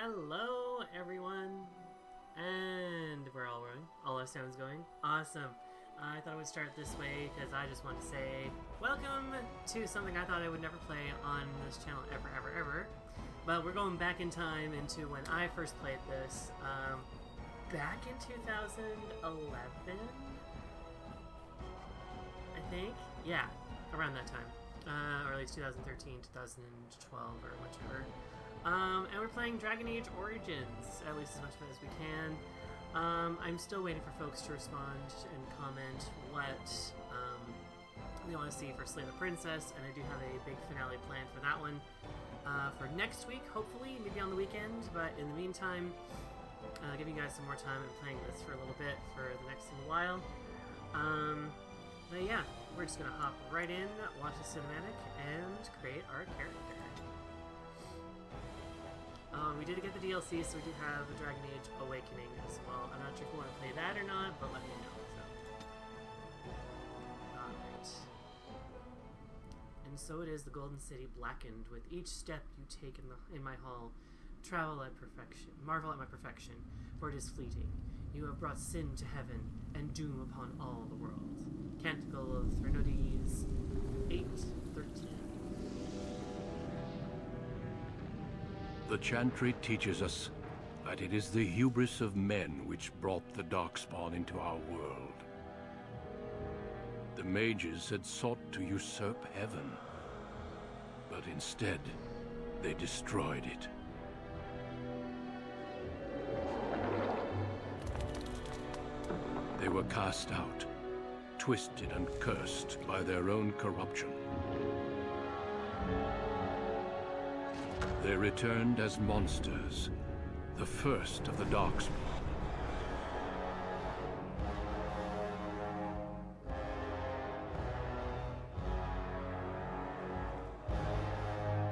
Hello, everyone, and we're all running. All our sounds going. Awesome. I thought I would start this way because I just want to say welcome to something I thought I would never play on this channel ever. But we're going back in time into when I first played this, back in 2011, I think? Yeah, around that time. Or at least 2013, 2012, or whichever. And we're playing Dragon Age Origins, at least as much of it as we can. I'm still waiting for folks to respond and comment what we want to see for Slay the Princess, and I do have a big finale planned for that one for next week, hopefully, maybe on the weekend. But in the meantime, giving you guys some more time and playing this for a little bit for the next little while. But yeah, we're just going to hop right in, watch the cinematic, and create our character. We did get the DLC, so we do have the Dragon Age Awakening as well. I'm not sure if you want to play that or not, but let me know. Alright. And so it is, the Golden City blackened. With each step you take in my hall, marvel at my perfection, for it is fleeting. You have brought sin to heaven, and doom upon all the world. Canticle of Threnodies 8:13. The chantry teaches us that it is the hubris of men which brought the Darkspawn into our world. The mages had sought to usurp heaven, but instead they destroyed it. They were cast out, twisted and cursed by their own corruption. They returned as monsters, the first of the Darkspawn.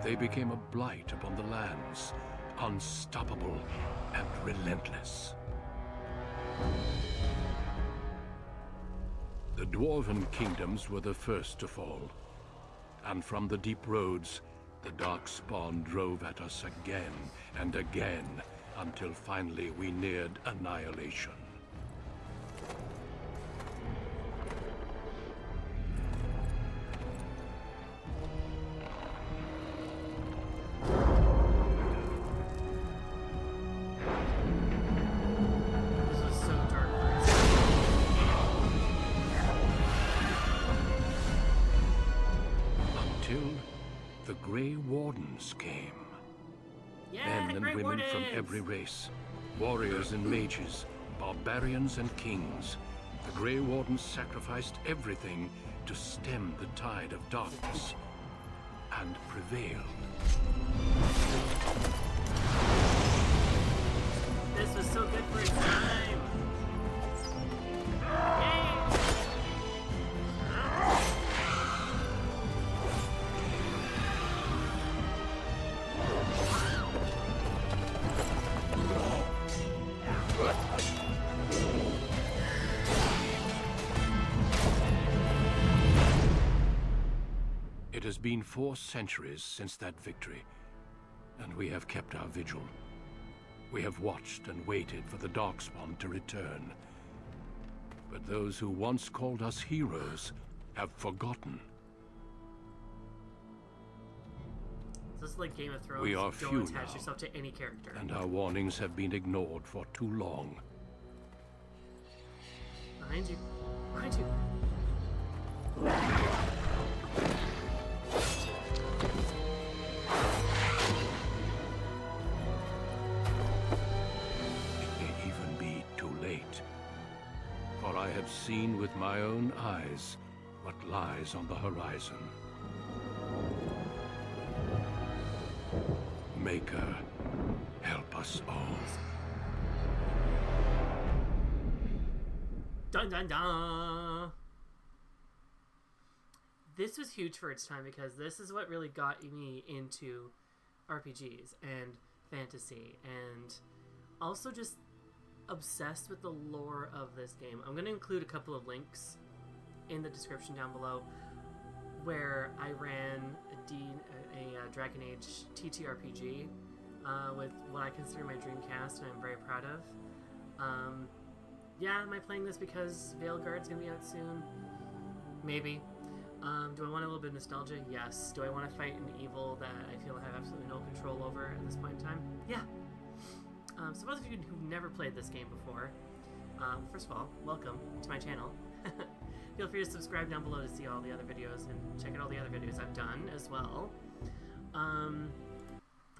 They became a blight upon the lands, unstoppable and relentless. The Dwarven kingdoms were the first to fall, and from the deep roads, the Darkspawn drove at us again and again, until finally we neared annihilation. This was so dark. Until the Grey Wardens came. Yeah, Men and Grey women Wardens! from every race, warriors and mages, barbarians and kings. The Grey Wardens sacrificed everything to stem the tide of darkness, and prevailed. This was so good for its time! Yay! It has been 4 centuries since that victory, and we have kept our vigil. We have watched and waited for the Darkspawn to return. But those who once called us heroes have forgotten. This is like Game of Thrones. We are Don't few attach now, yourself to any character. and our warnings have been ignored for too long. Behind you. Behind you. It may even be too late. For I have seen with my own eyes what lies on the horizon. Maker, help us all. Dun dun dun! This was huge for its time because this is what really got me into RPGs and fantasy, and also just obsessed with the lore of this game. I'm going to include a couple of links in the description down below where I ran a Dragon Age ttrpg with what I consider my dream cast, and I'm very proud of. Yeah, am I playing this because Veilguard's gonna be out soon? Maybe. Do I want a little bit of nostalgia? Yes. Do I want to fight an evil that I feel I have absolutely no control over at this point in time? Yeah. So for those of you who've never played this game before, first of all, welcome to my channel. Feel free to subscribe down below to see all the other videos and check out all the other videos I've done as well.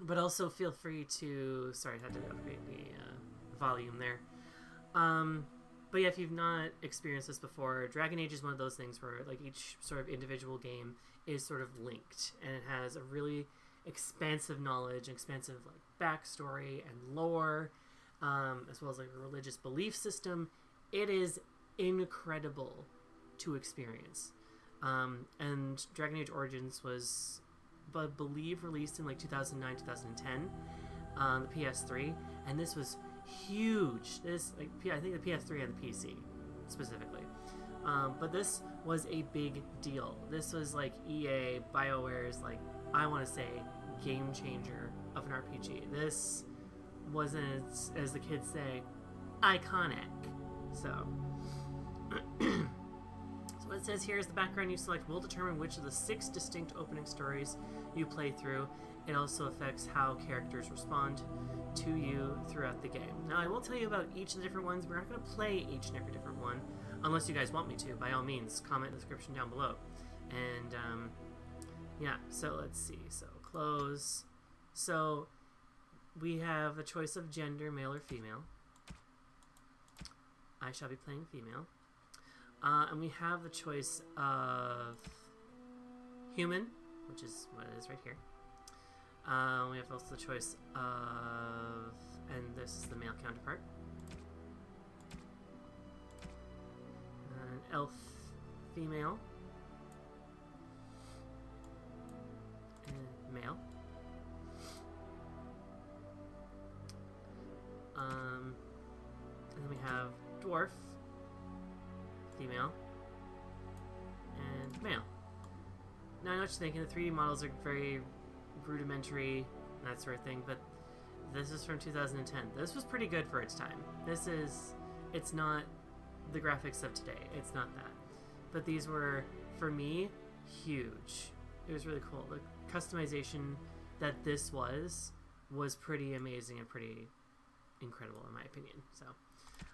But also feel free to... Sorry, I had to upgrade the volume there. But yeah, if you've not experienced this before, Dragon Age is one of those things where like each sort of individual game is sort of linked, and it has a really expansive knowledge, expansive like backstory and lore, as well as like a religious belief system. It is incredible to experience. And Dragon Age Origins was, I believe, released in like 2009, 2010, on the PS3, and this was huge. This, like, I think the PS3 and the PC specifically. But this was a big deal. This was like EA, BioWare's, like, I want to say, game changer of an RPG. This wasn't, as the kids say, iconic. So, what it says here is the background you select will determine which of the 6 distinct opening stories you play through. It also affects how characters respond to you throughout the game. Now, I will tell you about each of the different ones. We're not going to play each and every different one, unless you guys want me to. By all means, comment in the description down below. And, yeah, so let's see. So, close. So, we have the choice of gender, male or female. I shall be playing female. And we have the choice of human, which is what it is right here. We have also the choice of, and this is the male counterpart, an elf female, and male. And then we have dwarf, female, and male. Now I know what you're thinking, the 3D models are very rudimentary and that sort of thing, but this is from 2010. This was pretty good for its time. It's not the graphics of today. It's not that. But these were, for me, huge. It was really cool. The customization that this was pretty amazing and pretty incredible in my opinion. So,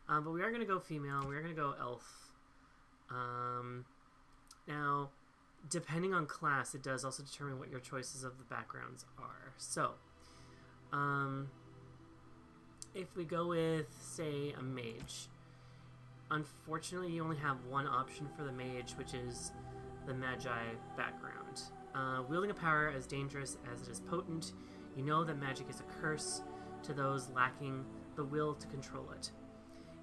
but we are going to go female. We are going to go elf. Now, depending on class, it does also determine what your choices of the backgrounds are. So, if we go with, say, a mage, unfortunately you only have one option for the mage, which is the magi background. Wielding a power as dangerous as it is potent, you know that magic is a curse to those lacking the will to control it.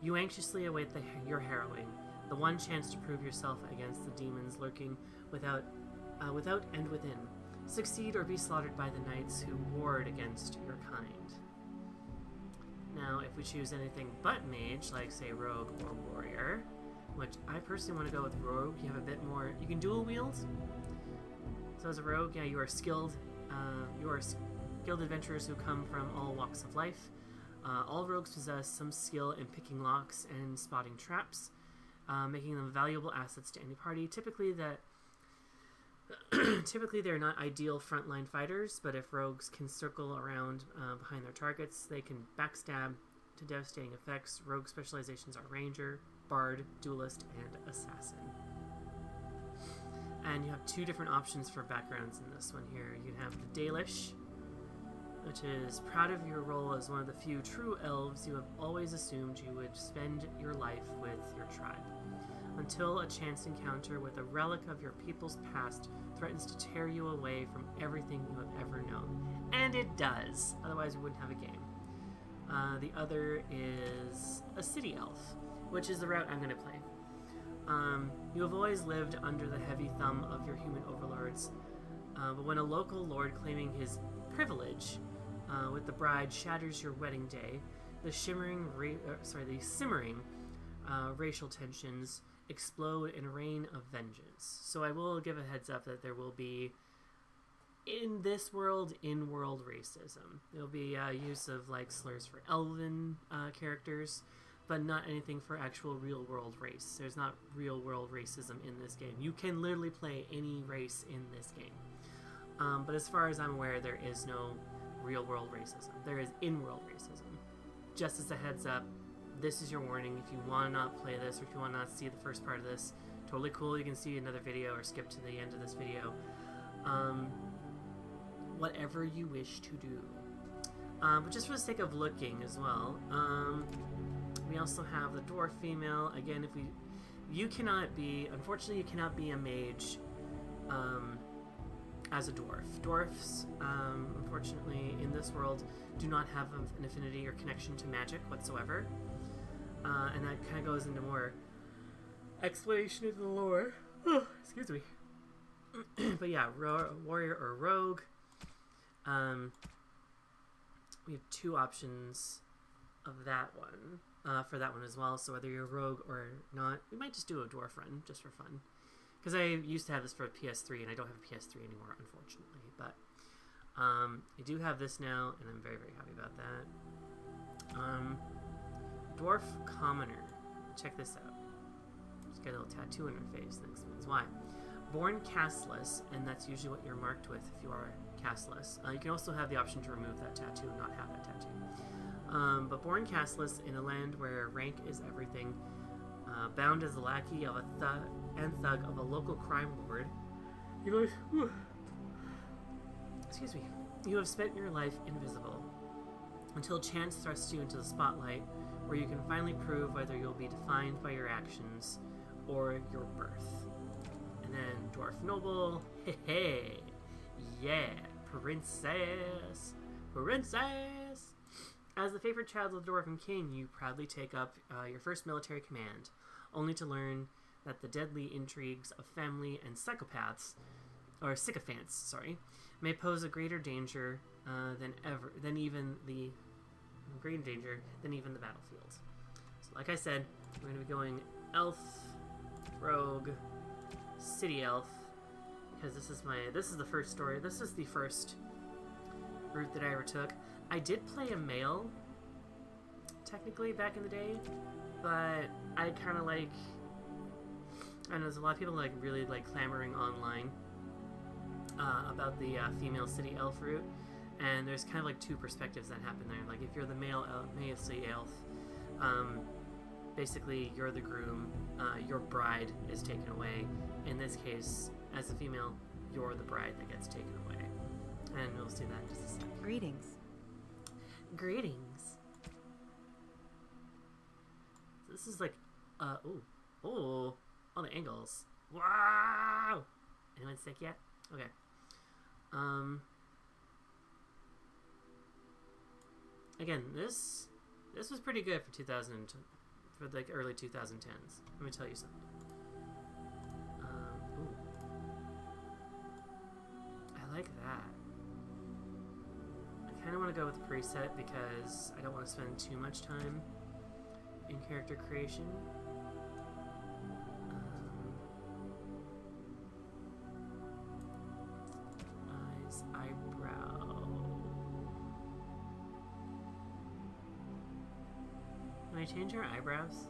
You anxiously await your harrowing, the one chance to prove yourself against the demons lurking without and within. Succeed or be slaughtered by the knights who ward against your kind. Now, if we choose anything but mage, like say rogue or warrior, which I personally want to go with rogue, you have a bit more, you can dual wield. So as a rogue, yeah, you are skilled adventurers who come from all walks of life. All rogues possess some skill in picking locks and spotting traps, making them valuable assets to any party. Typically they're not ideal frontline fighters, but if rogues can circle around behind their targets, they can backstab to devastating effects. Rogue specializations are ranger, bard, duelist, and assassin. And you have 2 different options for backgrounds in this one here. You have the Dalish, which is proud of your role as one of the few true elves you have always assumed you would spend your life with your tribe, until a chance encounter with a relic of your people's past threatens to tear you away from everything you have ever known. And it does, otherwise we wouldn't have a game. The other is a city elf, which is the route I'm going to play. You have always lived under the heavy thumb of your human overlords, but when a local lord claiming his privilege with the bride shatters your wedding day, the simmering racial tensions explode in a rain of vengeance. So I will give a heads up that there will be in this world, in-world racism. There'll be use of like slurs for elven characters, but not anything for actual real-world race. There's not real-world racism in this game. You can literally play any race in this game. But as far as I'm aware, there is no real-world racism. There is in-world racism. Just as a heads up, this is your warning. If you want to not play this, or if you want to not see the first part of this, totally cool. You can see another video or skip to the end of this video. Whatever you wish to do. But just for the sake of looking as well, we also have the dwarf female. Again, you cannot be, unfortunately, you cannot be a mage as a dwarf. Dwarfs, unfortunately, in this world, do not have an affinity or connection to magic whatsoever. And that kind of goes into more explanation of the lore. Oh, excuse me. But yeah, warrior or rogue. We have two options of that one, for that one as well. So whether you're a rogue or not, we might just do a dwarf run just for fun. Because I used to have this for a PS3, and I don't have a PS3 anymore, unfortunately. But I do have this now, and I'm very, very happy about that. Dwarf Commoner. Check this out. She's got a little tattoo on her face. That explains why. Born castless, and that's usually what you're marked with if you are castless. You can also have the option to remove that tattoo and not have that tattoo. But born castless in a land where rank is everything, bound as the lackey of a thug of a local crime lord, excuse me, you have spent your life invisible until chance thrusts you into the spotlight, where you can finally prove whether you'll be defined by your actions or your birth. And then dwarf noble, hey, yeah, princess. As the favorite child of the Dwarven King, you proudly take up your first military command, only to learn that the deadly intrigues of family and sycophants, may pose a greater danger than even the battlefield. So, like I said, we're going to be going elf, rogue, city elf, because this is the first story. This is the first route that I ever took. I did play a male, technically, back in the day, but I kind of like, I know there's a lot of people like really like clamoring online about the female city elf route, and there's kind of like two perspectives that happen there. Like if you're the male city elf, basically you're the groom, your bride is taken away. In this case, as a female, you're the bride that gets taken away. And we'll see that in just a second. Greetings. This is like, all the angles. Wow! Anyone sick yet? Okay. Again, this was pretty good for for the early 2010s. Let me tell you something. I like that. I kind of want to go with preset because I don't want to spend too much time in character creation. Eyes, eyebrow. Can I change our eyebrows?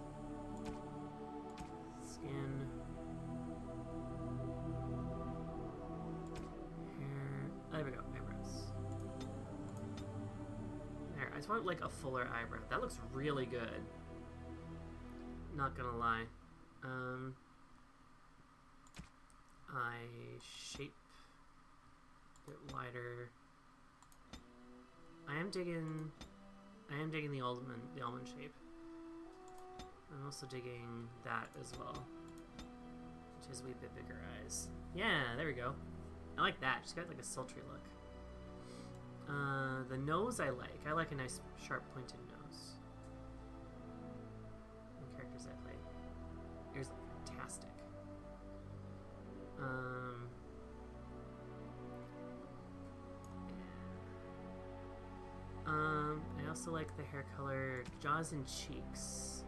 Skin. Hair. There we go, eyebrows. There, I just want like a fuller eyebrow. That looks really good. Not gonna lie. Eye shape. A bit wider. I am digging the almond shape. I'm also digging that as well, which has a wee bit bigger eyes. Yeah, there we go. I like that. She's got like a sultry look. The nose I like. I like a nice sharp pointed nose. The characters I play. Ears look fantastic. I also like the hair color, jaws and cheeks.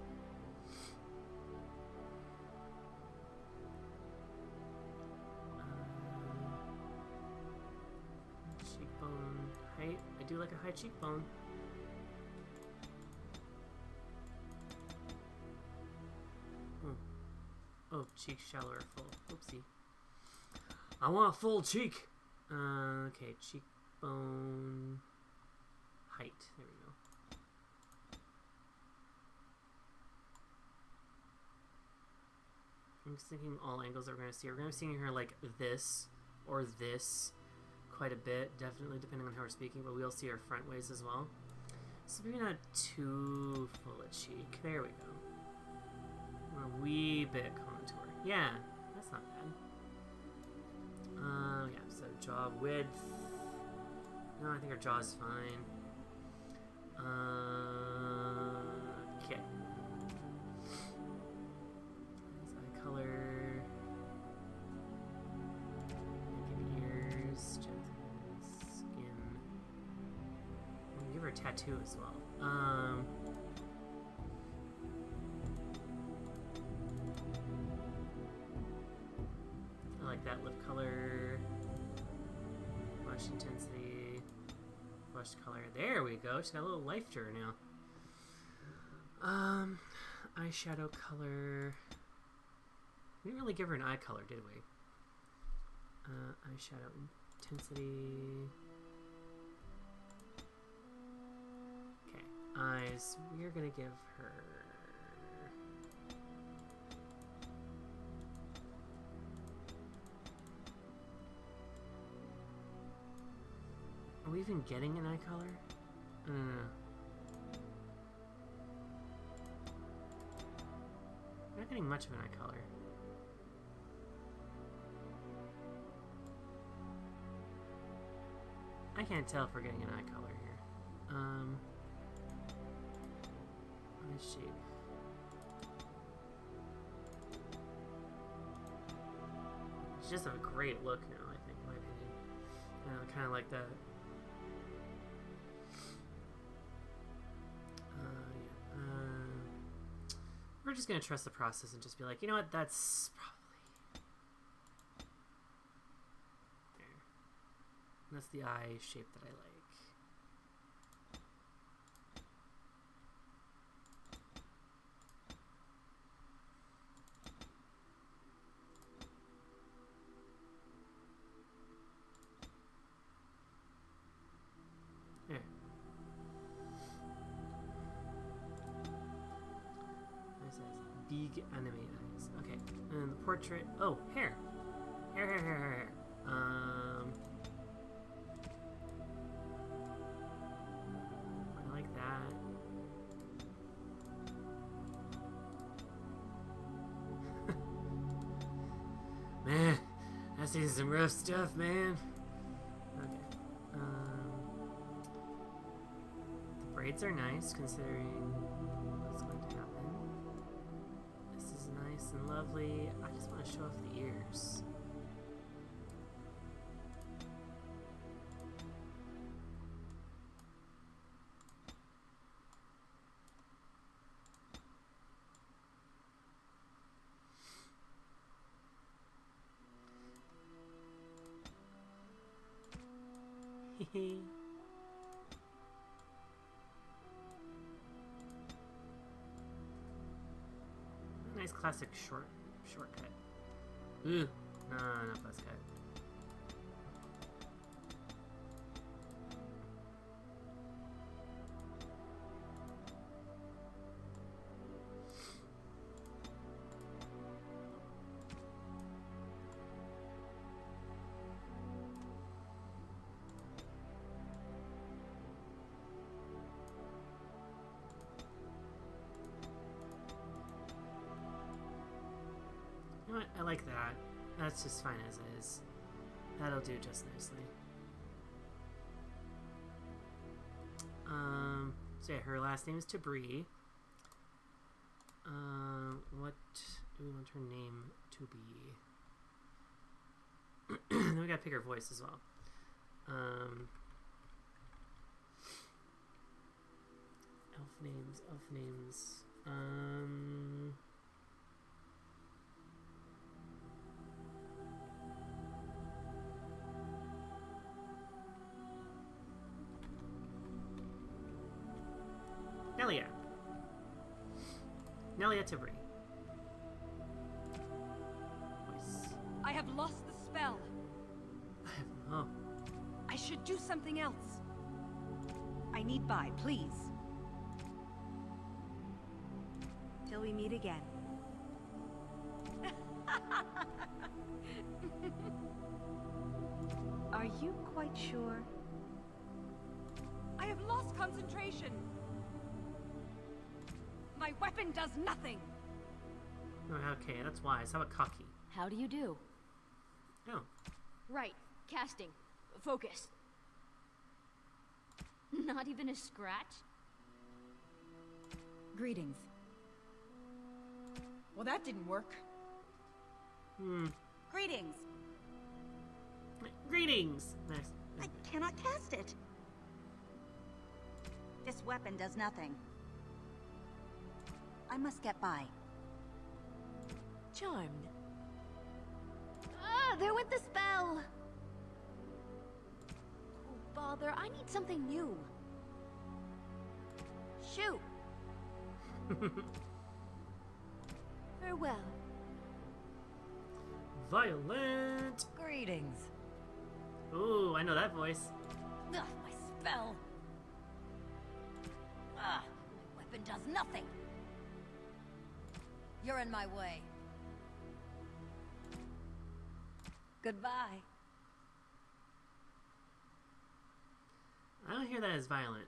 cheekbone. Oh, cheek shallow or full. Oopsie. I want full cheek. Okay, cheekbone height. There we go. I'm just thinking all angles that we're going to see. We're going to be seeing her like this or this quite a bit, definitely depending on how we're speaking, but we'll see her front ways as well. So maybe not too full of cheek. There we go. A wee bit contour. Yeah, that's not bad. Yeah, so jaw width. No, I think our jaw's fine. Okay. Eye color. Neck and ears. Skin. We'll give her a tattoo as well. I like that lip color. Blush intensity. Blush color. There we go. She's got a little life to her now. Eyeshadow color. We didn't really give her an eye color, did we? Eyeshadow intensity. Okay. Eyes. We're gonna give her. Are we even getting an eye color? I don't know. We're not getting much of an eye color. I can't tell if we're getting an eye color here. Eye shape. She just has a great look now, I think, in my opinion. I kind of like that. We're just going to trust the process and just be like, you know what, that's probably... There. That's the eye shape that I like. There. Big anime eyes. Okay. And the portrait. Oh, hair. Hair. I like that. Man, I've seen some rough stuff, man. Okay. The braids are nice considering what's going to happen. Nice and lovely. I just want to show off the ears. Hehe. Nice classic shortcut. Ooh, no, not buzz cut. I like that. That's just fine as is. That'll do just nicely. So yeah, her last name is Tabri. What do we want her name to be? Then we gotta pick her voice as well. Elf names. Nelia. Nelia Tibri. Voice. I have lost the spell. Oh. I should do something else. I need by, please. Till we meet again. Are you quite sure? I have lost concentration. My weapon does nothing. Oh, okay, that's wise. How about cocky? How do you do? Oh. Right. Casting. Focus. Not even a scratch? Greetings. Well, that didn't work. Greetings. Greetings. Nice. I cannot cast it. This weapon does nothing. I must get by. Charmed. Ah, there went the spell! Oh, bother, I need something new. Shoot! Farewell. Violent. Greetings. Ooh, I know that voice. Ugh, my spell. Ah, my weapon does nothing. You're in my way. Goodbye. I don't hear that as violent.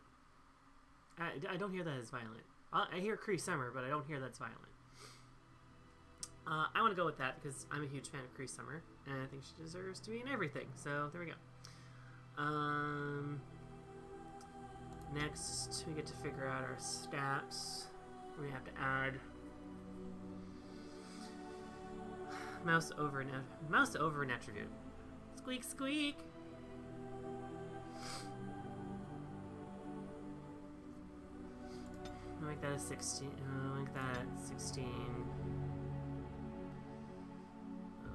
I don't hear that as violent. I hear Cree Summer, but I don't hear that's violent. I want to go with that because I'm a huge fan of Cree Summer, and I think she deserves to be in everything. So there we go. Next, we get to figure out our stats. We have to add mouse over an attribute. Squeak, squeak. I'll make that a 16. I'll make that 16.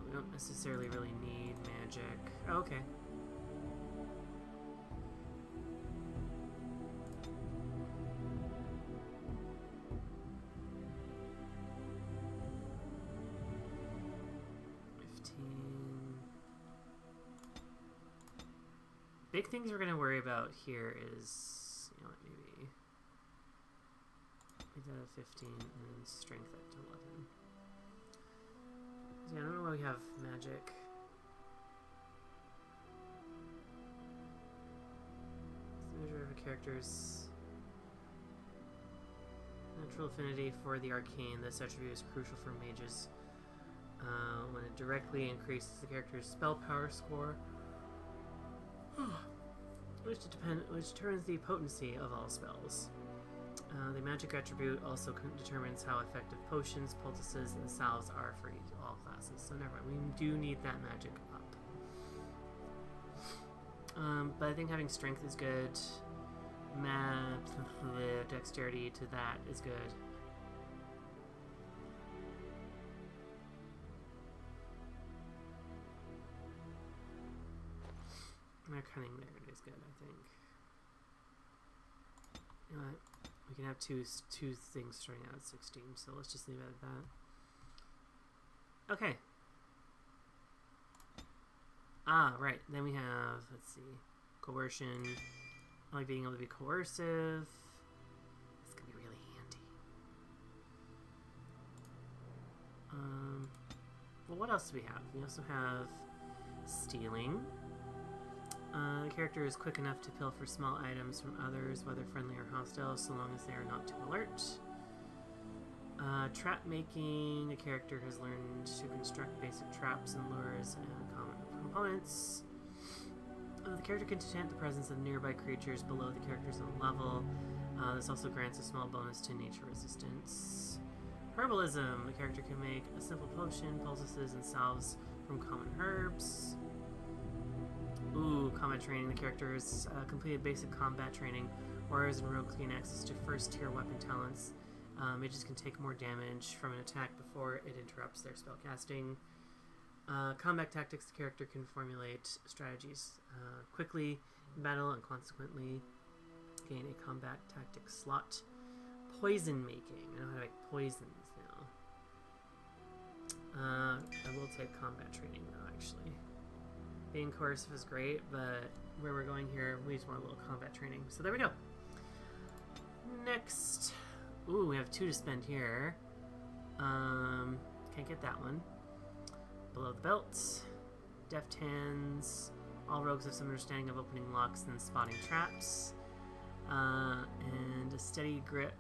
We don't necessarily really need magic. Oh, okay. Big things we're gonna worry about here is, you know what, maybe make that a 15 and then strength that to 11. Yeah, I don't know why we have magic. It's the measure of a character's natural affinity for the arcane. This attribute is crucial for mages. When it directly increases the character's spell power score, which determines the potency of all spells. The magic attribute also determines how effective potions, poultices, and salves are for all classes. So never mind, we do need that magic up. But I think having strength is good. Dexterity to that is good. Our cunning there is good, I think. You know what? We can have two things starting out at 16, so let's just leave it at that. Okay. Ah, right. Then we have, let's see, coercion. Only being able to be coercive. This could be really handy. Well, what else do we have? We also have stealing. The character is quick enough to pilfer small items from others, whether friendly or hostile, so long as they are not too alert. Trap making. The character has learned to construct basic traps and lures and common components. The character can detect the presence of nearby creatures below the character's own level. This also grants a small bonus to nature resistance. Herbalism. The character can make a simple potion, poultices, and salves from common herbs. Ooh, combat training. The character has completed basic combat training. Warriors and rogues gain access to first-tier weapon talents. Mages can take more damage from an attack before it interrupts their spellcasting. Combat tactics. The character can formulate strategies quickly in battle and consequently gain a combat tactics slot. poison making. I know how to make poisons now. I will take combat training though, actually. Being coercive is great, but where we're going here, we need more little combat training. So there we go. Next. Ooh, we have 2 to spend here. Can't get that one. Below the belt. Deft hands. All rogues have some understanding of opening locks and spotting traps. And a steady grip.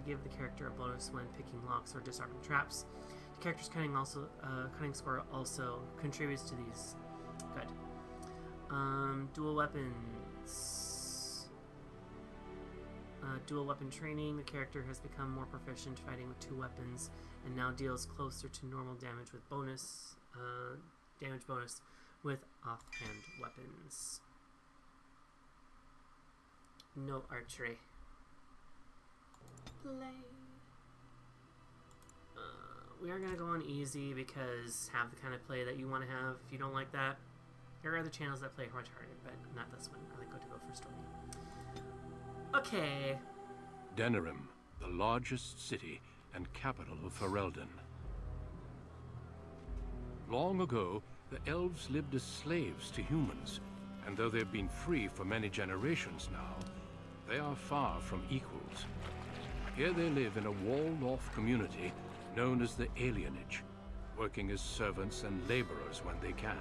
Give the character a bonus when picking locks or disarming traps. The character's cunning score also contributes to these. Good. Dual weapons. Dual weapon training. The character has become more proficient fighting with 2 weapons and now deals closer to normal damage with damage bonus with offhand weapons. No archery. Play. We are gonna go on easy because have the kind of play that you want to have. If you don't like that, there are other channels that play much harder, but not this one. I like to go for story. Okay. Denerim, the largest city and capital of Ferelden. Long ago, the elves lived as slaves to humans, and though they've been free for many generations now, they are far from equals. Here they live in a walled-off community known as the Alienage, working as servants and laborers when they can.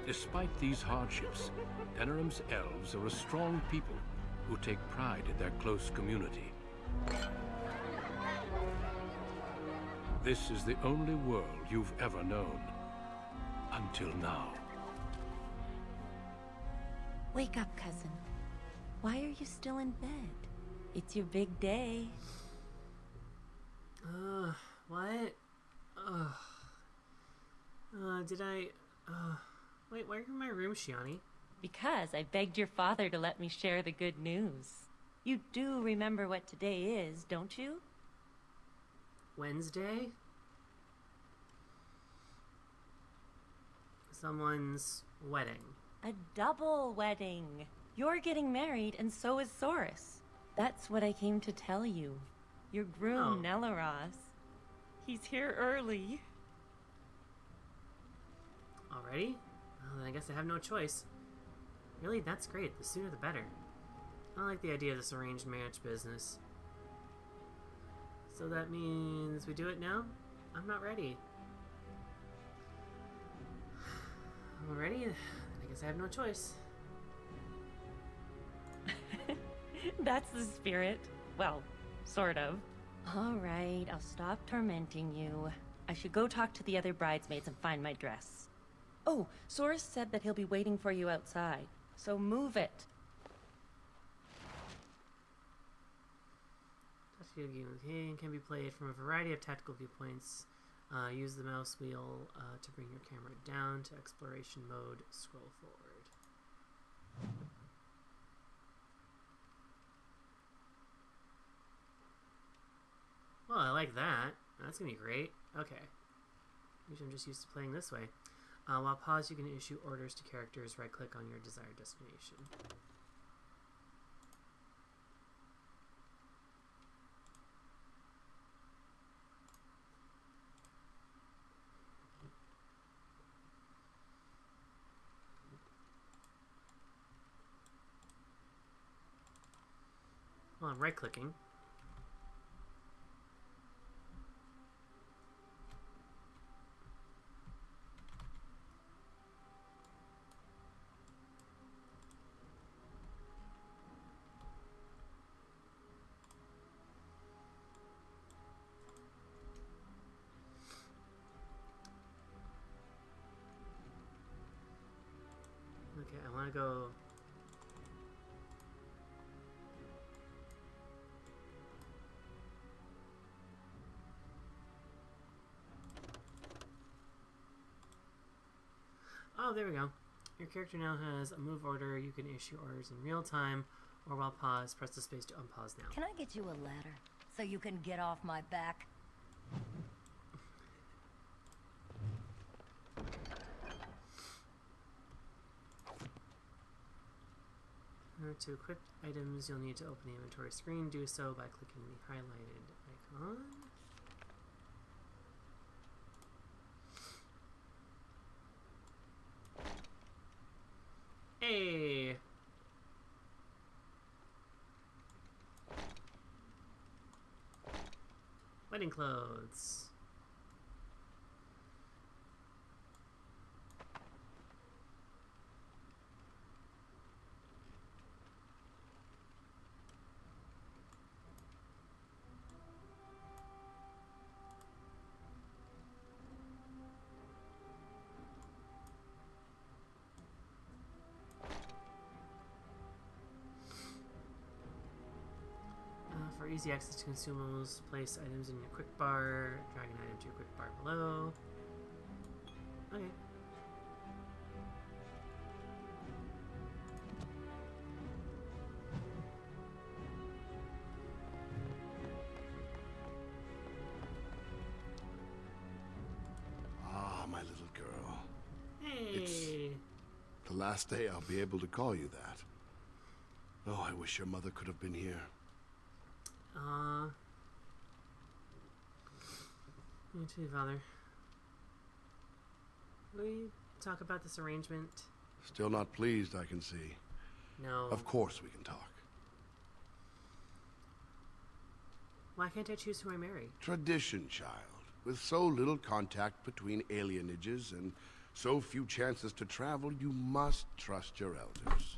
Despite these hardships, Denerim's elves are a strong people who take pride in their close community. This is the only world you've ever known. Until now. Wake up, cousin. Why are you still in bed? It's your big day. What? Wait, why are you in my room, Shiani? Because I begged your father to let me share the good news. You do remember what today is, don't you? Wednesday? Someone's wedding. A double wedding. You're getting married, and so is Saurus. That's what I came to tell you. Your groom, Nelaros. He's here early. Already? Well, then I guess I have no choice. Really, that's great. The sooner the better. I don't like the idea of this arranged marriage business. So that means we do it now? I'm not ready. I'm ready? I guess I have no choice. That's the spirit. Well, sort of. All right, I'll stop tormenting you. I should go talk to the other bridesmaids and find my dress. Oh, Saurus said that he'll be waiting for you outside, so move it. Tactical game can be played from a variety of tactical viewpoints. Use the mouse wheel to bring your camera down to exploration mode. Scroll forward. Well, I like that. That's gonna be great. Okay. Usually I'm just used to playing this way. While paused, you can issue orders to characters. Right-click on your desired destination. Well, I'm right-clicking. Okay, I want to go... Oh, there we go. Your character now has a move order. You can issue orders in real time, or while paused, press the space to unpause now. Can I get you a ladder so you can get off my back? To equip items, you'll need to open the inventory screen. Do so by clicking the highlighted icon. Hey! Wedding clothes. For easy access to consumables, place items in your quick bar, drag an item to your quick bar below. Okay. Ah, my little girl. Hey! The last day I'll be able to call you that. Oh, I wish your mother could have been here. Me too, Father. Will we talk about this arrangement? Still not pleased, I can see. No. Of course we can talk. Why can't I choose who I marry? Tradition, child. With so little contact between alienages and so few chances to travel, you must trust your elders.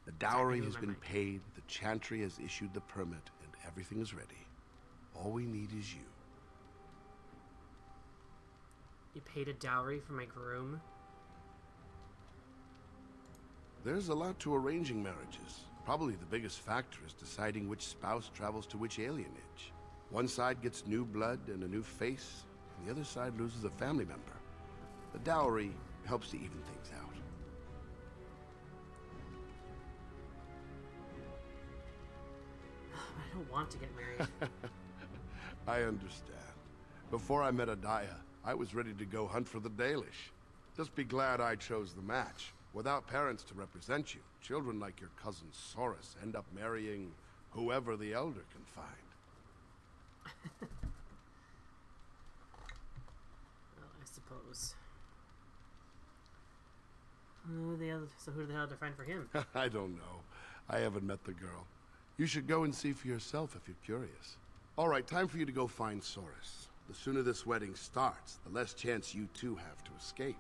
The dowry has been paid, the chantry has issued the permit, and everything is ready. All we need is you. You paid a dowry for my groom? There's a lot to arranging marriages. Probably the biggest factor is deciding which spouse travels to which alienage. One side gets new blood and a new face, and the other side loses a family member. The dowry helps to even things out. I don't want to get married. I understand. Before I met Adaya, I was ready to go hunt for the Dalish. Just be glad I chose the match. Without parents to represent you, children like your cousin Soros end up marrying whoever the elder can find. Well, I suppose. Who the hell to find for him? I don't know. I haven't met the girl. You should go and see for yourself if you're curious. All right, time for you to go find Soros. The sooner this wedding starts, the less chance you two have to escape.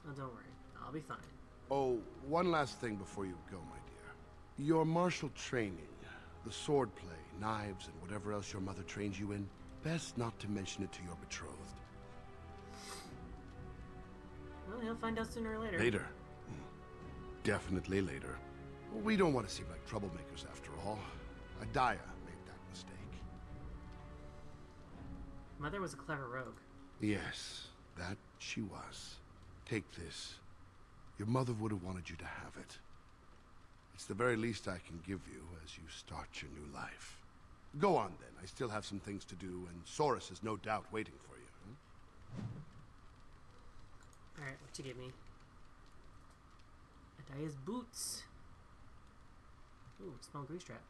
Oh, don't worry. I'll be fine. Oh, one last thing before you go, my dear. Your martial training, the sword play, knives, and whatever else your mother trains you in, best not to mention it to your betrothed. Well, he'll find out sooner or later. Later. Definitely later. We don't want to seem like troublemakers after all. Adaya made that mistake. Mother was a clever rogue. Yes, that she was. Take this. Your mother would have wanted you to have it. It's the very least I can give you as you start your new life. Go on then. I still have some things to do, and Soros is no doubt waiting for you. Alright, what you give me? Adaya's boots. Ooh, small grease trap.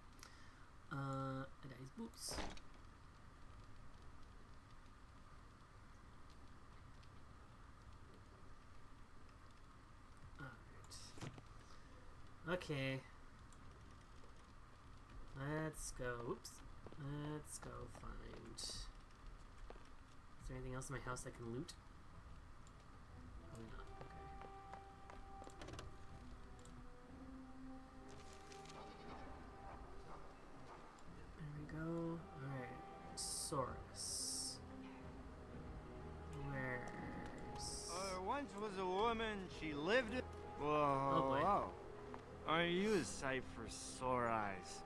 Adaya's boots. Alright. Okay. Let's go. Oops. Let's go find. Is there anything else in my house I can loot? Probably not. Okay. There we go. Alright. Soros. Where's. Once was a woman, she lived it. Whoa. Oh boy. Whoa. Are you a sight for sore eyes?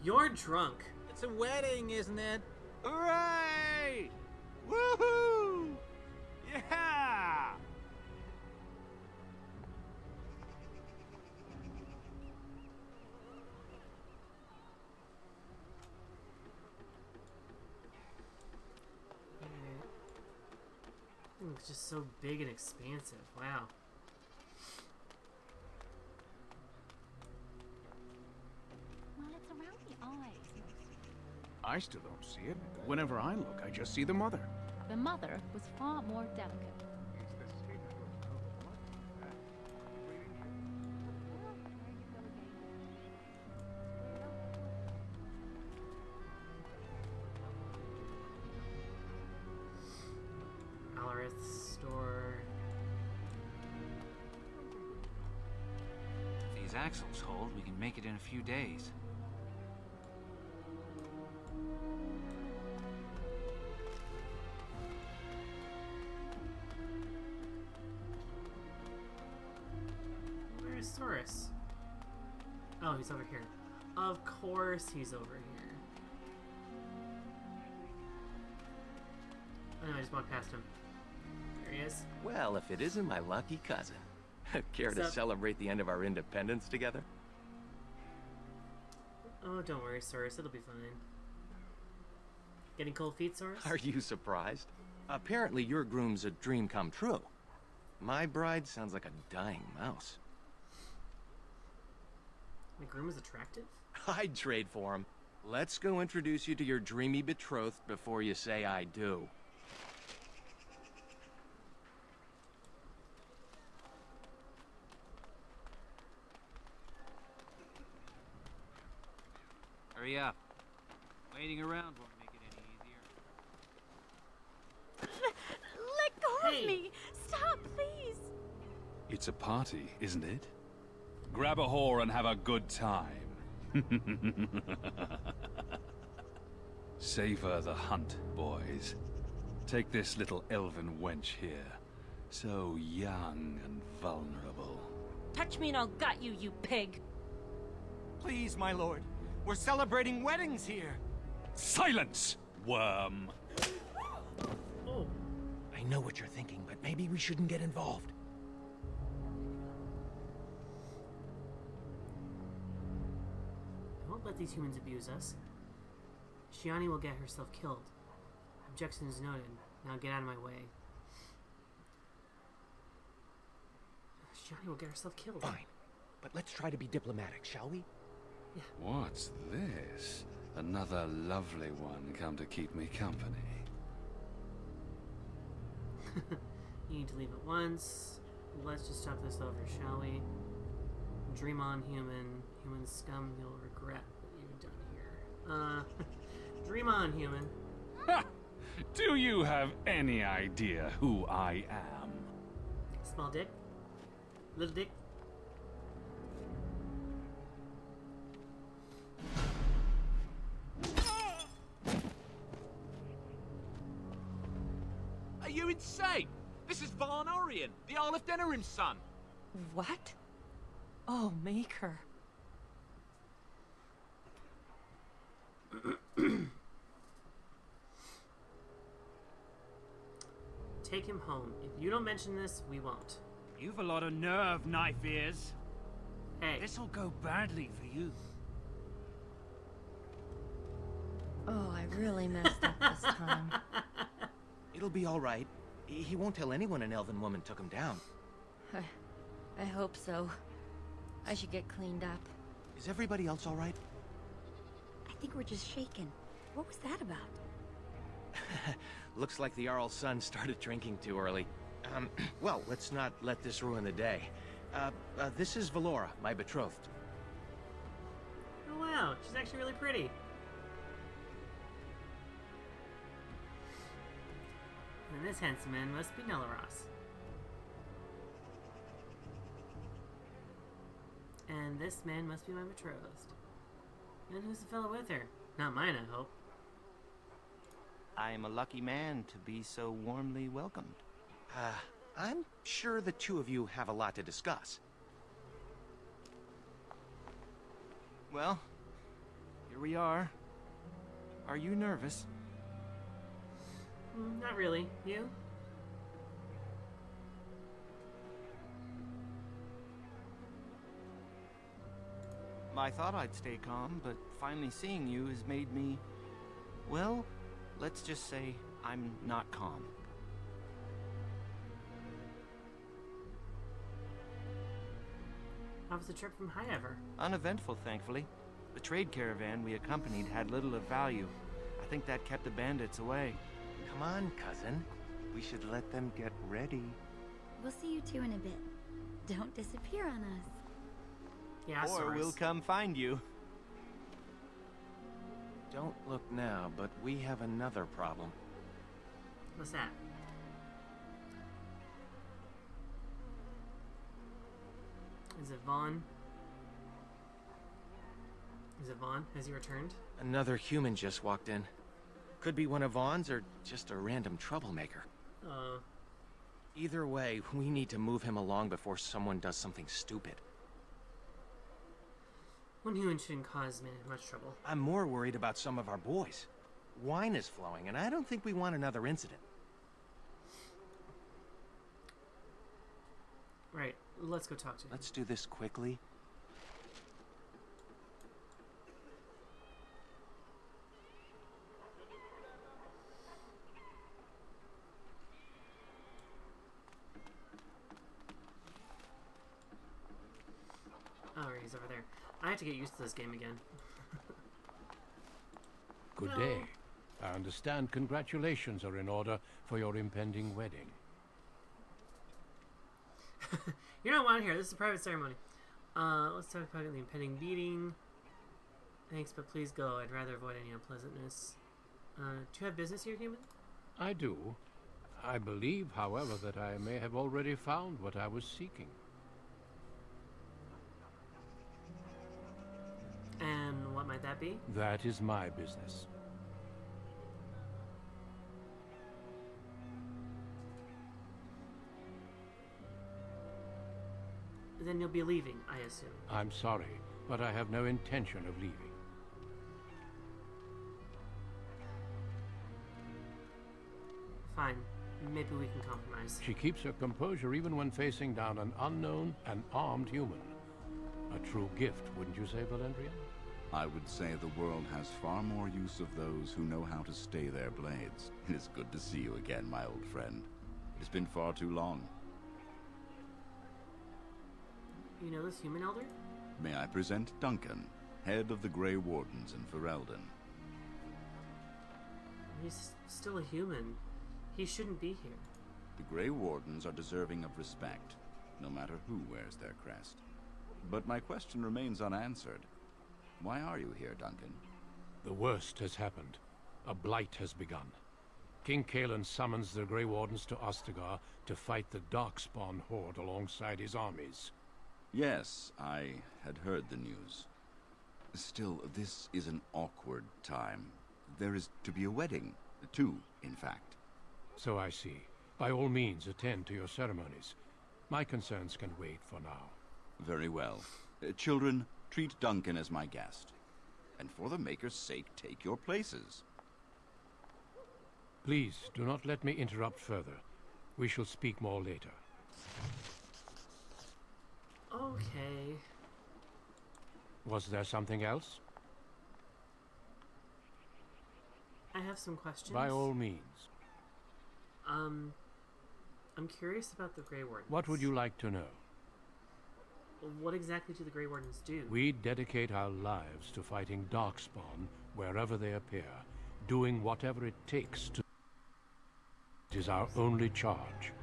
You're drunk. It's a wedding, isn't it? Hooray! Woohoo! Yeah! It's just so big and expansive. Wow. Well, it's around the eyes. I still don't see it. Whenever I look, I just see the mother. The mother was far more delicate. Alarith's store. If these axles hold, we can make it in a few days. Where is Saurus? Oh, he's over here. Of course he's over here. Oh, no, I just walked past him. There he is. Well, if it isn't my lucky cousin. Care to celebrate the end of our independence together? Oh, don't worry, Saurus. It'll be fine. Getting cold feet, Saurus? Are you surprised? Apparently your groom's a dream come true. My bride sounds like a dying mouse. My groom is attractive? I'd trade for him. Let's go introduce you to your dreamy betrothed before you say I do. Hurry up. Waiting around won't make it any easier. Let go Hey. of me! Stop, please! It's a party, isn't it? Grab a whore and have a good time. Savor the hunt, boys. Take this little elven wench here. So young and vulnerable. Touch me and I'll gut you, you pig! Please, my lord. We're celebrating weddings here. Silence, worm! Oh. I know what you're thinking, but maybe we shouldn't get involved. I won't let these humans abuse us. Shiani will get herself killed. Objections noted. Now get out of my way. Shiani will get herself killed. Fine, but let's try to be diplomatic, shall we? What's this? Another lovely one come to keep me company. You need to leave at once. Let's just talk this over, shall we? Dream on, human. Human scum, you'll regret what you've done here. Dream on, human. Ha! Do you have any idea who I am? Small dick? Little dick? Are you insane? This is Varn Orien, the Earl of Denerim's son. What? Oh, Maker. Take him home. If you don't mention this, we won't. You've a lot of nerve, knife ears. Hey. This'll go badly for you. Oh, I really messed up this time. It'll be all right. He won't tell anyone an elven woman took him down. I hope so. I should get cleaned up. Is everybody else all right? I think we're just shaken. What was that about? Looks like the Jarl's son started drinking too early. Well, let's not let this ruin the day. This is Valora, my betrothed. Oh wow, she's actually really pretty. And this handsome man must be Nelaros. And this man must be my betrothed. And who's the fellow with her? Not mine, I hope. I am a lucky man to be so warmly welcomed. I'm sure the two of you have a lot to discuss. Well, here we are. Are you nervous? Not really. You? I thought I'd stay calm, but finally seeing you has made me... Well, let's just say I'm not calm. How was the trip from High Ever? Uneventful, thankfully. The trade caravan we accompanied had little of value. I think that kept the bandits away. Come on, cousin. We should let them get ready. We'll see you two in a bit. Don't disappear on us. Yeah, Or we'll come find you. Don't look now, but we have another problem. What's that? Is it Vaughn? Is it Vaughn? Has he returned? Another human just walked in. Could be one of Vaughn's or just a random troublemaker. Either way, we need to move him along before someone does something stupid. One human shouldn't cause much trouble. I'm more worried about some of our boys. Wine is flowing, and I don't think we want another incident. Right, let's go talk to him. Let's do this quickly. Oh, he's over there. I have to get used to this game again. Good day. I understand congratulations are in order for your impending wedding. You're not wanted here. This is a private ceremony. Let's talk about the impending beating. Thanks, but please go. I'd rather avoid any unpleasantness. Do you have business here, human? I do. I believe, however, that I may have already found what I was seeking. And what might that be? That is my business. Then you'll be leaving, I assume. I'm sorry, but I have no intention of leaving. Fine. Maybe we can compromise. She keeps her composure even when facing down an unknown and armed human. A true gift, wouldn't you say, Valendrian? I would say the world has far more use of those who know how to stay their blades. It is good to see you again, my old friend. It's been far too long. You know this human elder? May I present Duncan, head of the Grey Wardens in Ferelden. He's still a human. He shouldn't be here. The Grey Wardens are deserving of respect, no matter who wears their crest. But my question remains unanswered. Why are you here, Duncan? The worst has happened. A blight has begun. King Kalen summons the Grey Wardens to Ostagar to fight the Darkspawn horde alongside his armies. Yes, I had heard the news. Still, this is an awkward time. There is to be a wedding. Two, in fact. So I see. By all means, attend to your ceremonies. My concerns can wait for now. Very well. Children, treat Duncan as my guest. And for the Maker's sake, take your places. Please, do not let me interrupt further. We shall speak more later. Okay. Was there something else? I have some questions. By all means. I'm curious about the Grey Wardens. What would you like to know? What exactly do the Grey Wardens do? We dedicate our lives to fighting Darkspawn wherever they appear, doing whatever it takes to... It is our only charge.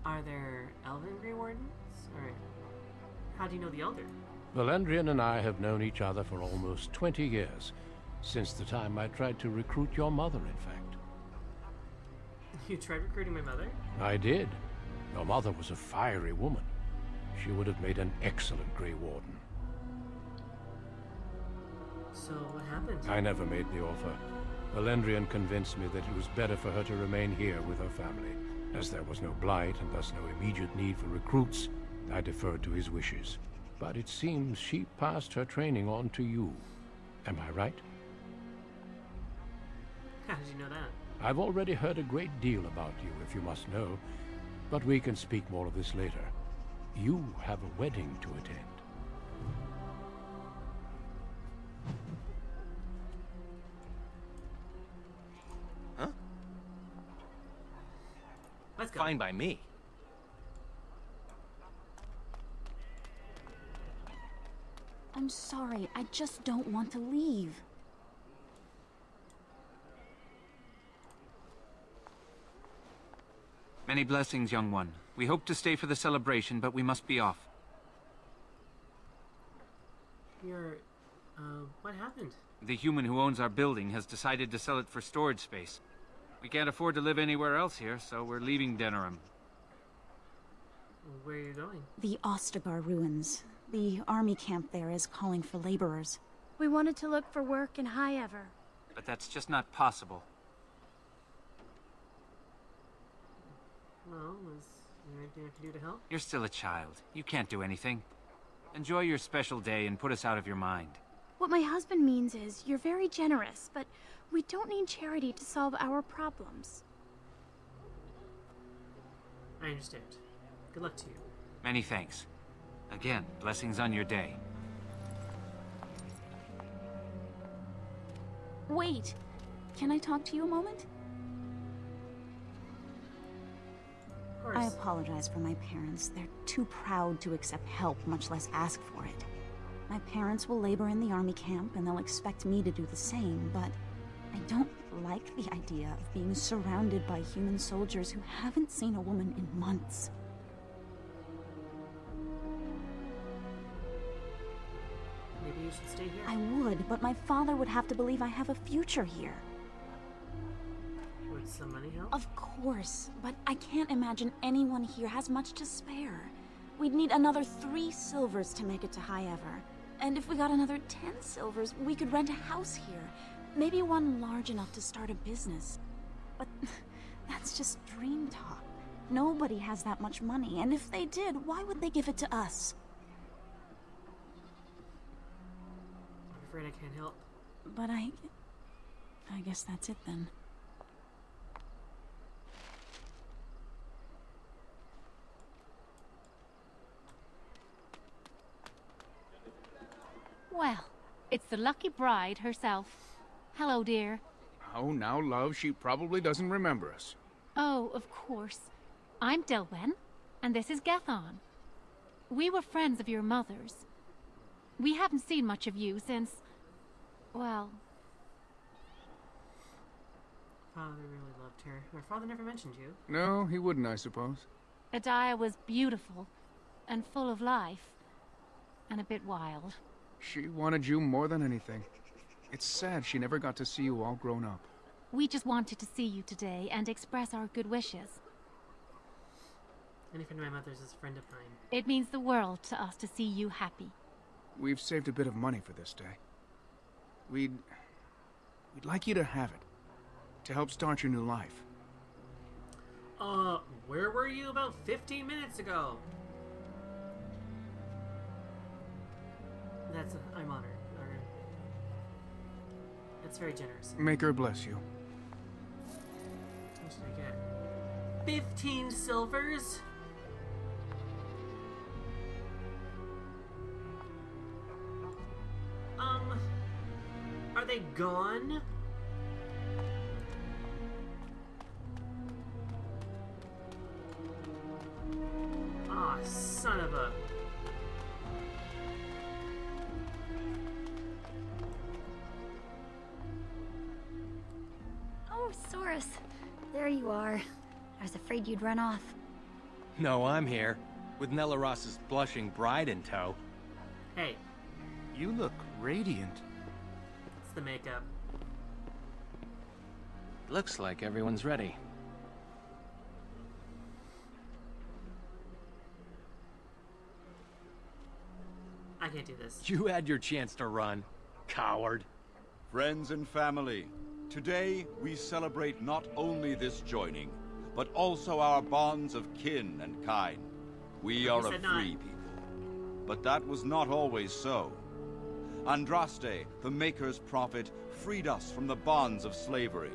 Are there Elven Grey Wardens? Or how do you know the Elder? Valendrian and I have known each other for almost 20 years, since the time I tried to recruit your mother, in fact. You tried recruiting my mother? I did. Your mother was a fiery woman. She would have made an excellent Grey Warden. So what happened? I never made the offer. Valendrian convinced me that it was better for her to remain here with her family. As there was no blight and thus no immediate need for recruits, I deferred to his wishes. But it seems she passed her training on to you. Am I right? How did you know that? I've already heard a great deal about you, if you must know. But we can speak more of this later. You have a wedding to attend. Huh? Let's go. Fine by me. I'm sorry. I just don't want to leave. Many blessings, young one. We hope to stay for the celebration, but we must be off. What happened? The human who owns our building has decided to sell it for storage space. We can't afford to live anywhere else here, so we're leaving Denerim. Where are you going? The Ostagar ruins. The army camp there is calling for laborers. We wanted to look for work in High Ever. But that's just not possible. Well, is there anything I can do to help? You're still a child. You can't do anything. Enjoy your special day and put us out of your mind. What my husband means is, you're very generous, but we don't need charity to solve our problems. I understand. Good luck to you. Many thanks. Again, blessings on your day. Wait! Can I talk to you a moment? Of course. I apologize for my parents. They're too proud to accept help, much less ask for it. My parents will labor in the army camp, and they'll expect me to do the same, but I don't like the idea of being surrounded by human soldiers who haven't seen a woman in months. Maybe you should stay here? I would, but my father would have to believe I have a future here. Would some money help? Of course, but I can't imagine anyone here has much to spare. We'd need another 3 silvers to make it to High Ever. And if we got another 10 silvers, we could rent a house here. Maybe one large enough to start a business. But that's just dream talk. Nobody has that much money, and if they did, why would they give it to us? I'm afraid I can't help. But I guess that's it then. Well, It's the lucky bride herself. Hello, dear. Oh, now, love, she probably doesn't remember us. Oh, of course. I'm Dilwen, and this is Gethon. We were friends of your mother's. We haven't seen much of you since... well... Father really loved her. Her father never mentioned you. No, he wouldn't, I suppose. Adia was beautiful, and full of life, and a bit wild. She wanted you more than anything. It's sad she never got to see you all grown up. We just wanted to see you today and express our good wishes. Any friend of my mother's is a friend of mine. It means the world to us to see you happy. We've saved a bit of money for this day. We'd like you to have it. To help start your new life. Where were you about 15 minutes ago? I'm honored. That's very generous. Make her bless you. What should I get? 15 silvers? Are they gone? Ah, son of a... Oh, Saurus. There you are. I was afraid you'd run off. No, I'm here. With Nellaros's blushing bride in tow. Hey. You look radiant. It's the makeup. Looks like everyone's ready. I can't do this. You had your chance to run, coward. Friends and family, today we celebrate not only this joining, but also our bonds of kin and kind. We are a free people. But that was not always so. Andraste, the Maker's prophet, freed us from the bonds of slavery.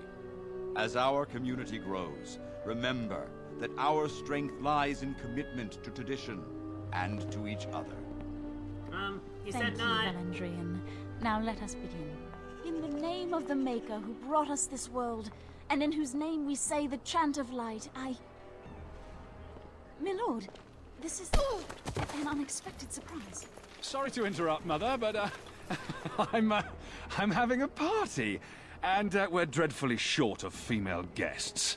As our community grows, remember that our strength lies in commitment to tradition and to each other. He Thank said you, not. Valandrian. Now let us begin. In the name of the Maker who brought us this world, and in whose name we say the chant of light, My lord, this is an unexpected surprise. Sorry to interrupt, Mother, but I'm having a party, and we're dreadfully short of female guests.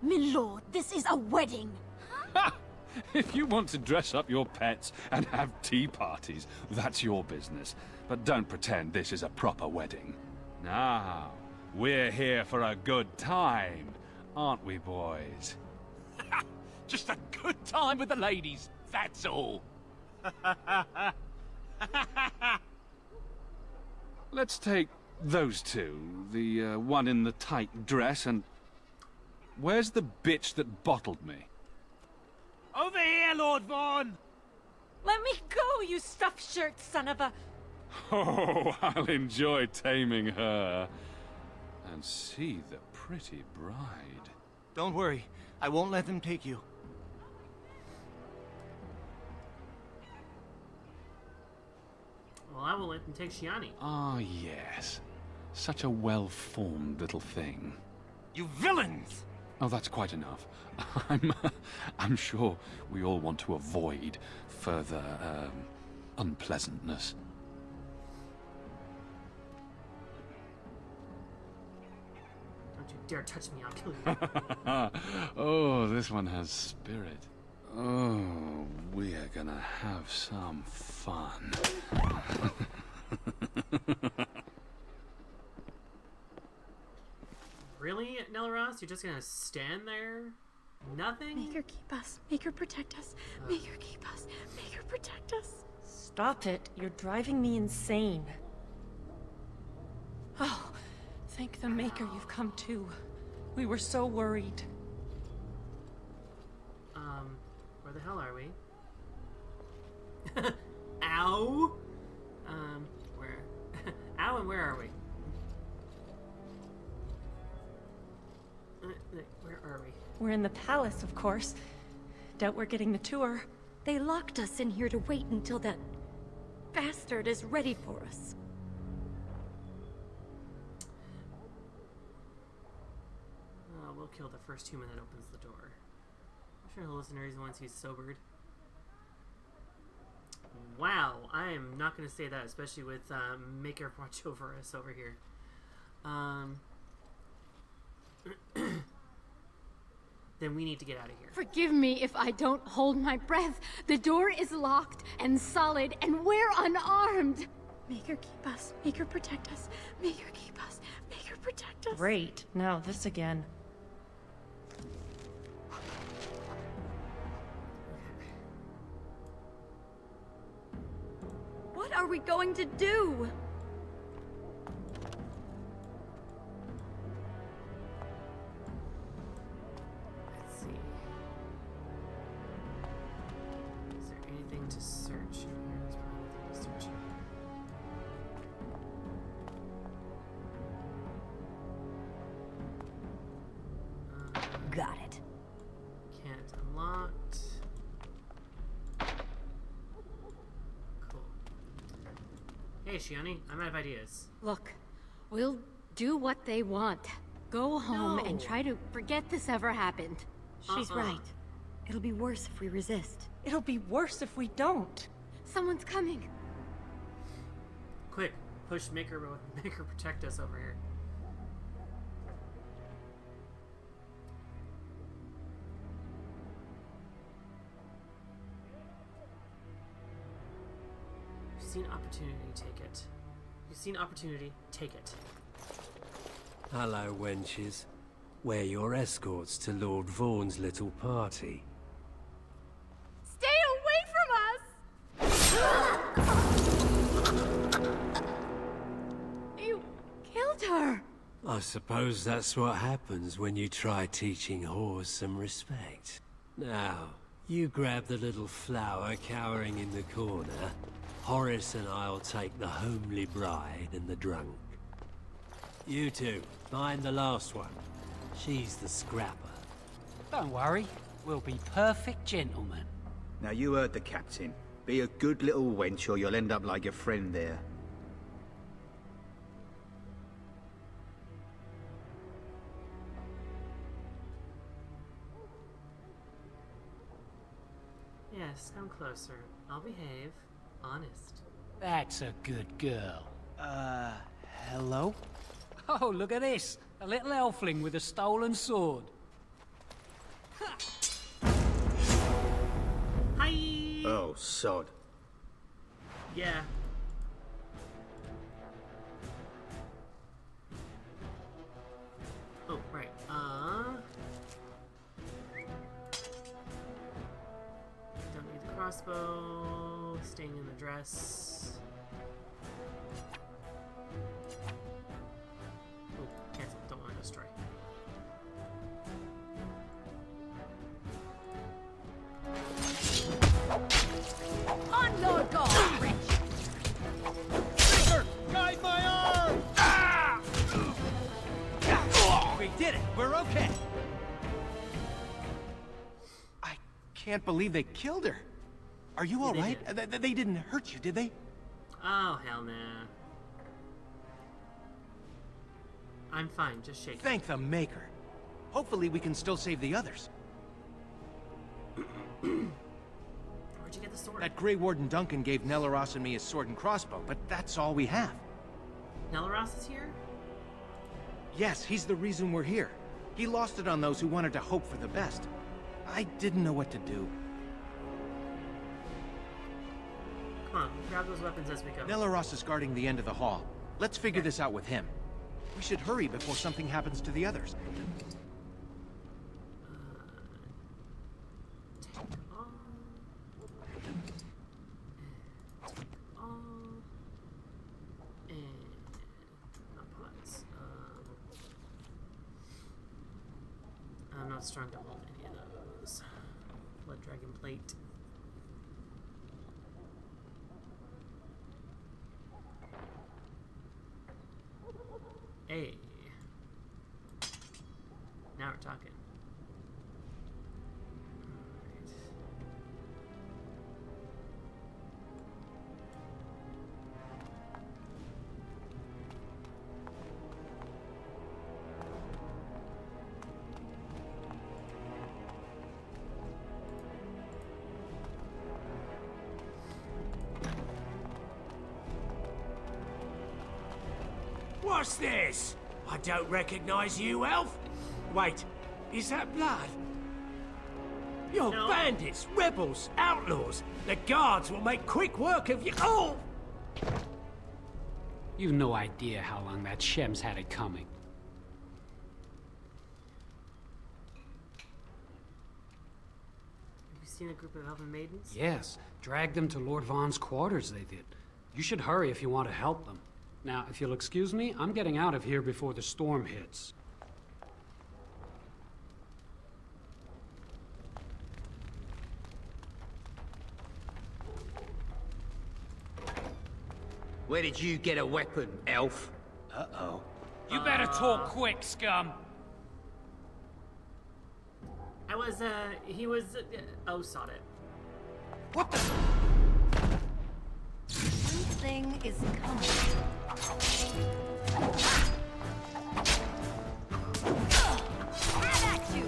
Milord, this is a wedding. If you want to dress up your pets and have tea parties, that's your business. But don't pretend this is a proper wedding. Now, we're here for a good time, aren't we, boys? Just a good time with the ladies, that's all. Let's take those two. The one in the tight dress and... Where's the bitch that bottled me? Over here, Lord Vaughn! Let me go, you stuffed shirt son of a... Oh, I'll enjoy taming her. And see the pretty bride. Don't worry, I won't let them take you. Well, I will let them take Shiani. Ah, yes. Such a well-formed little thing. You villains! Oh, that's quite enough. I'm sure we all want to avoid further, unpleasantness. Don't you dare touch me, I'll kill you. Oh, this one has spirit. Oh, we're gonna have some fun. Really, Nella Ross? You're just gonna stand there? Nothing? Make her keep us. Make her protect us. Make her keep us. Make her protect us. Stop it. You're driving me insane. Oh, thank the Maker you've come to. We were so worried. Where the hell are we? Ow! Where? Ow, and where are we? Where are we? We're in the palace, of course. Doubt we're getting the tour. They locked us in here to wait until that bastard is ready for us. We'll kill the first human that opens the door. I'm sure he'll listen to reason once he's sobered. Wow, I am not going to say that, especially with Maker watch over us over here. Then we need to get out of here. Forgive me if I don't hold my breath. The door is locked and solid, and we're unarmed. Make her keep us. Make her protect us. Make her keep us. Make her protect us. Great. Now this again. What are we going to do? Let's see. Is there anything to search in here? There's probably nothing to search in here. Got it. Can't unlocked. Cool. Hey, Shiani, I'm out of ideas. Look, we'll do what they want. Go home and try to forget this ever happened. She's right. It'll be worse if we resist. It'll be worse if we don't. Someone's coming. Quick, push Maker protect us over here. You've seen opportunity, take it. You've seen opportunity, take it. Hello, wenches. We're your escorts to Lord Vaughn's little party. Stay away from us! You killed her! I suppose that's what happens when you try teaching whores some respect. Now, you grab the little flower cowering in the corner. Horace and I'll take the homely bride and the drunk. You two, find the last one. She's the scrapper. Don't worry, we'll be perfect gentlemen. Now you heard the captain. Be a good little wench or you'll end up like your friend there. Yeah, Yes, come closer. I'll behave. Honest. That's a good girl. Hello? Oh, look at this. A little elfling with a stolen sword. Hi! Oh, sod. Yeah. Oh, right. Don't need the crossbow. Staying in the dress. Oh, cancel. Don't want to destroy. On your guard, wretch! Trigger! Guide my arm! Ah! We did it! We're okay! I can't believe they killed her. Are you all right? They didn't hurt you, did they? Oh, hell nah. I'm fine, just shake. Thank the Maker. Hopefully we can still save the others. Where'd you get the sword? That Grey Warden Duncan gave Nelaros and me his sword and crossbow, but that's all we have. Nelaros is here? Yes, he's the reason we're here. He lost it on those who wanted to hope for the best. I didn't know what to do. Come on, grab those weapons as we go. Nelaros is guarding the end of the hall. Let's figure this out with him. We should hurry before something happens to the others. I'm not strong to hold any of those. Blood Dragon Plate. Hey. Now we're talking. What's this? I don't recognize you, elf. Wait, is that blood? You're bandits, rebels, outlaws. The guards will make quick work of you. Oh! You've no idea how long that Shem's had it coming. Have you seen a group of elven maidens? Yes, dragged them to Lord Vaughn's quarters, they did. You should hurry if you want to help them. Now, if you'll excuse me, I'm getting out of here before the storm hits. Where did you get a weapon, elf? Uh-oh. You better talk quick, scum! He was, oh, sod it. What the? Something is coming. Have at you!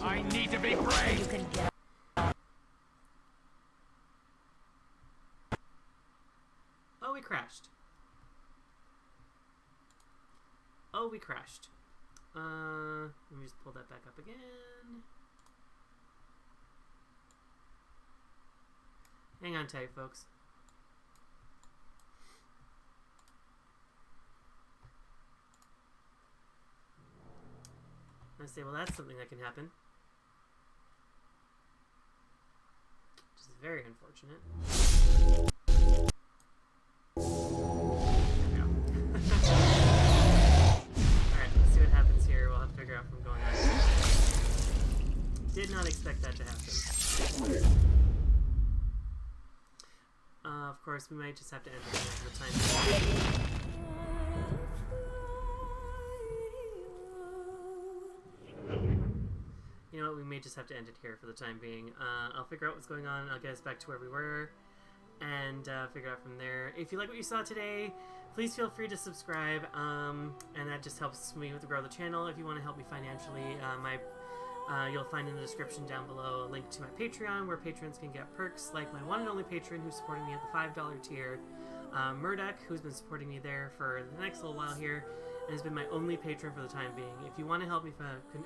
I need to be brave! You can get Oh, we crashed. Oh, we crashed. Let me just pull that back up again. Hang on tight, folks. I say, well, that's something that can happen. Which is very unfortunate. Alright, let's see what happens here. We'll have to figure out from going on. Did not expect that to happen. Of course, we might just have to end it for the time being. You know what, we may just have to end it here for the time being. I'll figure out what's going on, I'll get us back to where we were, and figure out from there. If you like what you saw today, please feel free to subscribe, and that just helps me to grow the channel. If you want to help me financially, my You'll find in the description down below a link to my Patreon, where patrons can get perks like my one and only patron who's supporting me at the $5 tier, Murdoch, who's been supporting me there for the next little while here, and has been my only patron for the time being. If you want to help me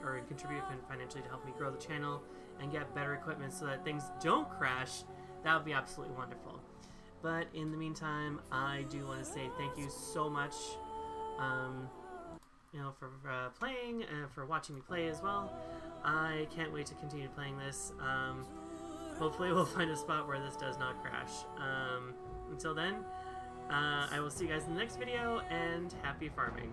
or contribute financially to help me grow the channel and get better equipment so that things don't crash, that would be absolutely wonderful. But in the meantime, I do want to say thank you so much, you know, for playing and for watching me play as well. I can't wait to continue playing this. Hopefully we'll find a spot where this does not crash. Until then, I will see you guys in the next video, and happy farming.